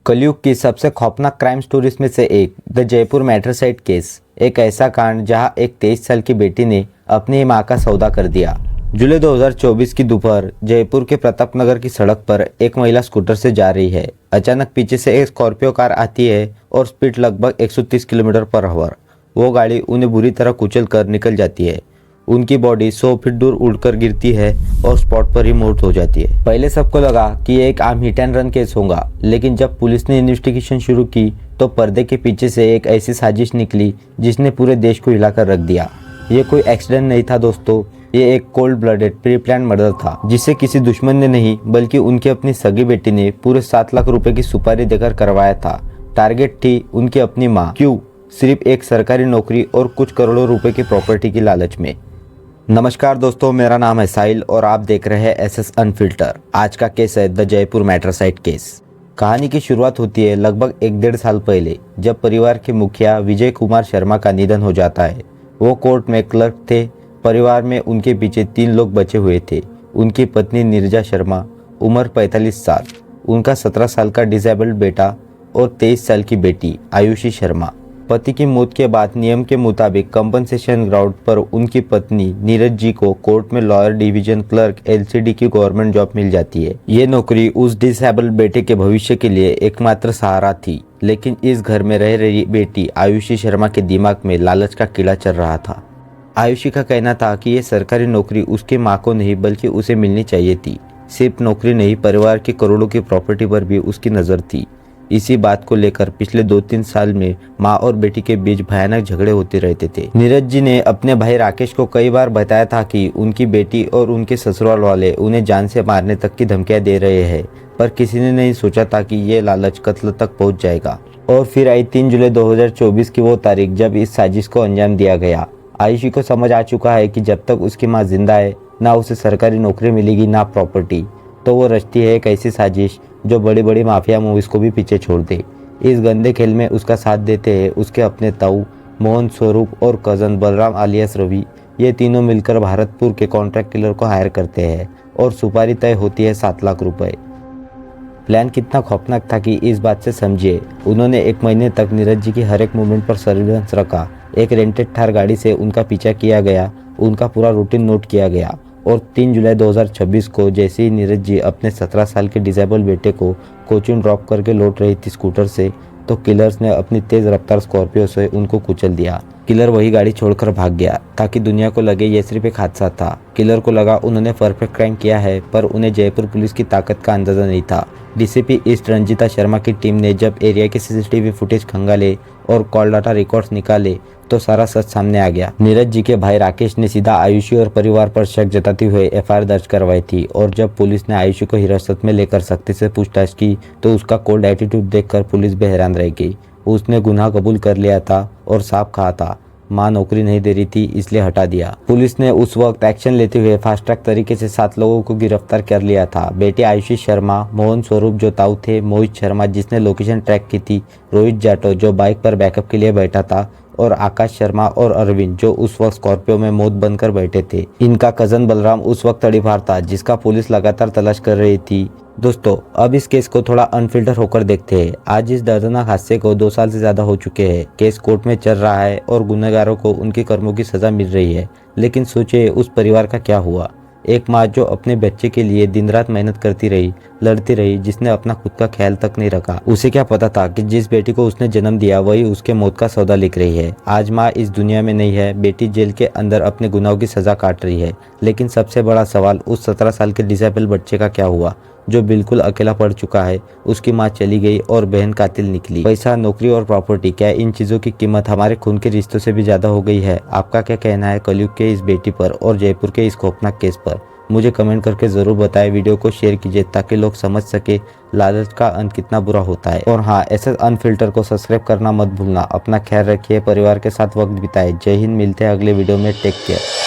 कलयुग की सबसे खौफनाक क्राइम स्टोरीज में से एक द जयपुर मैट्रिसाइड केस। एक ऐसा कांड जहां एक 23 साल की बेटी ने अपनी मां का सौदा कर दिया। जुलाई 2024 की दोपहर जयपुर के प्रताप नगर की सड़क पर एक महिला स्कूटर से जा रही है। अचानक पीछे से एक स्कॉर्पियो कार आती है और स्पीड लगभग 130 किलोमीटर पर आवर। वो गाड़ी उन्हें बुरी तरह कुचल कर निकल जाती है। उनकी बॉडी 100 फीट दूर उड़कर गिरती है और स्पॉट पर ही मौत हो जाती है। पहले सबको लगा कि ये एक आम हिट एंड रन केस होगा, लेकिन जब पुलिस ने इन्वेस्टिगेशन शुरू की तो पर्दे के पीछे से एक ऐसी साजिश निकली जिसने पूरे देश को हिलाकर रख दिया। ये कोई एक्सीडेंट नहीं था दोस्तों, ये एक cold blooded pre plan murder था, जिसे किसी दुश्मन ने नहीं बल्कि उनकी अपनी सगी बेटी ने पूरे 7 लाख रुपए की सुपारी देकर करवाया था। टारगेट थी उनकी अपनी माँ। क्यों? सिर्फ एक सरकारी नौकरी और कुछ करोड़ों रुपए की प्रॉपर्टी की लालच में। नमस्कार दोस्तों, मेरा नाम है साहिल और आप देख रहे हैं एसएस अनफिल्टर। आज का केस है द जयपुर मैट्रिसाइड केस। कहानी की शुरुआत होती है लगभग 1-1.5 साल पहले, जब परिवार के मुखिया विजय कुमार शर्मा का निधन हो जाता है। वो कोर्ट में क्लर्क थे। परिवार में उनके पीछे 3 लोग बचे हुए थे। उनकी पत्नी नीरजा शर्मा, उम्र 45 साल, उनका 17 साल का डिसेबल्ड बेटा और 23 साल की बेटी आयुषी शर्मा। पति की मौत के बाद नियम के मुताबिक कंपनसेशन ग्राउंड पर उनकी पत्नी नीरज जी को कोर्ट में लॉयर डिवीजन क्लर्क एलसीडी की गवर्नमेंट जॉब मिल जाती है। ये नौकरी उस डिसेबल्ड बेटे के भविष्य के लिए एकमात्र सहारा थी। लेकिन इस घर में रह रही बेटी आयुषी शर्मा के दिमाग में लालच का कीड़ा चल रहा था। आयुषी का कहना था कि ये सरकारी नौकरी उसकी माँ को नहीं बल्कि उसे मिलनी चाहिए थी। सिर्फ नौकरी नहीं, परिवार की करोड़ों की प्रॉपर्टी पर भी उसकी नज़र थी। इसी बात को लेकर पिछले 2-3 साल में माँ और बेटी के बीच भयानक झगड़े होते रहते थे। नीरज जी ने अपने भाई राकेश को कई बार बताया था कि उनकी बेटी और उनके ससुराल वाले उन्हें जान से मारने तक की धमकियां दे रहे हैं, पर किसी ने नहीं सोचा था कि ये लालच कत्ल तक पहुंच जाएगा। और फिर आई 3 जुलाई 2024 की वो तारीख जब इस साजिश को अंजाम दिया गया। आयुषी को समझ आ चुका है कि जब तक उसकी माँ जिंदा है, ना उसे सरकारी नौकरी मिलेगी ना प्रॉपर्टी, तो वो रचती है एक ऐसी साजिश जो बड़ी बड़ी माफिया मूवीज को भी पीछे छोड़ दे। इस गंदे खेल में उसका साथ देते हैं उसके अपने ताऊ मोहन, स्वरूप और कजन बलराम आलियास रवि। ये तीनों मिलकर भारतपुर के कॉन्ट्रैक्ट किलर को हायर करते हैं और सुपारी तय होती है 7 लाख रुपए। प्लान कितना खौफनाक था कि इस बात से समझिए। उन्होंने 1 महीने तक नीरज जी की हर एक मूवमेंट पर सर्विलेंस रखा। एक रेंटेड थार गाड़ी से उनका पीछा किया गया, उनका पूरा रूटीन नोट किया गया। और 3 जुलाई 2026 को जैसे ही नीरज जी अपने 17 साल के डिसेबल बेटे को कोचिंग ड्रॉप करके लौट रही थी स्कूटर से, तो किलर्स ने अपनी तेज रफ्तार स्कॉर्पियो से उनको कुचल दिया। किलर वही गाड़ी छोड़कर भाग गया ताकि दुनिया को लगे ये सिर्फ एक हादसा था। किलर को लगा उन्होंने परफेक्ट क्राइम किया है, पर उन्हें जयपुर पुलिस की ताकत का अंदाजा नहीं था। डीसीपी ईस्ट रंजिता शर्मा की टीम ने जब एरिया के सीसीटीवी फुटेज खंगाले और कॉल डाटा रिकॉर्ड्स निकाले तो सारा सच सामने आ गया। नीरज जी के भाई राकेश ने सीधा आयुषी और परिवार पर शक जताते हुए एफआईआर दर्ज करवाई थी। और जब पुलिस ने आयुषी को हिरासत में लेकर सख्ती से पूछताछ की तो उसका कोल्ड एटीट्यूड देखकर पुलिस भी हैरान रह गई। उसने गुनाह कबूल कर लिया था और साफ कहा था माँ नौकरी नहीं दे रही थी इसलिए हटा दिया। पुलिस ने उस वक्त एक्शन लेते हुए फास्ट ट्रैक तरीके से 7 लोगों को गिरफ्तार कर लिया था। बेटे आयुषी शर्मा, मोहन स्वरूप जो ताऊ थे, मोहित शर्मा जिसने लोकेशन ट्रैक की थी, रोहित जाटव जो बाइक पर बैकअप के लिए बैठा था, और आकाश शर्मा और अरविंद जो उस वक्त स्कॉर्पियो में मौत बनकर बैठे थे। इनका कजन बलराम उस वक्त तड़ीपार था जिसका पुलिस लगातार तलाश कर रही थी। दोस्तों, अब इस केस को थोड़ा अनफिल्टर होकर देखते हैं। आज इस दर्दनाक हादसे को 2 साल से ज्यादा हो चुके हैं। केस कोर्ट में चल रहा है और गुनहगारों को उनके कर्मों की सजा मिल रही है। लेकिन सोचिए उस परिवार का क्या हुआ। एक माँ जो अपने बच्चे के लिए दिन रात मेहनत करती रही, लड़ती रही, जिसने अपना खुद का ख्याल तक नहीं रखा। उसे क्या पता था कि जिस बेटी को उसने जन्म दिया वही उसके मौत का सौदा लिख रही है। आज माँ इस दुनिया में नहीं है, बेटी जेल के अंदर अपने गुनाहों की सजा काट रही है। लेकिन सबसे बड़ा सवाल उस 17 साल के डिसेबल बच्चे का क्या हुआ जो बिल्कुल अकेला पड़ चुका है। उसकी माँ चली गई और बहन कातिल निकली। पैसा, नौकरी और प्रॉपर्टी, क्या इन चीजों की कीमत हमारे खून के रिश्तों से भी ज्यादा हो गई है? आपका क्या कहना है कलयुग के इस बेटी पर और जयपुर के इस खौफनाक केस पर? मुझे कमेंट करके जरूर बताएं। वीडियो को शेयर कीजिए ताकि लोग समझ सके लालच का अंत कितना बुरा होता है। और हाँ, एसएस अनफिल्टर को सब्सक्राइब करना मत भूलना। अपना ख्याल रखिए, परिवार के साथ वक्त बिताएं। जय हिंद, मिलते हैं अगले वीडियो में। Take care.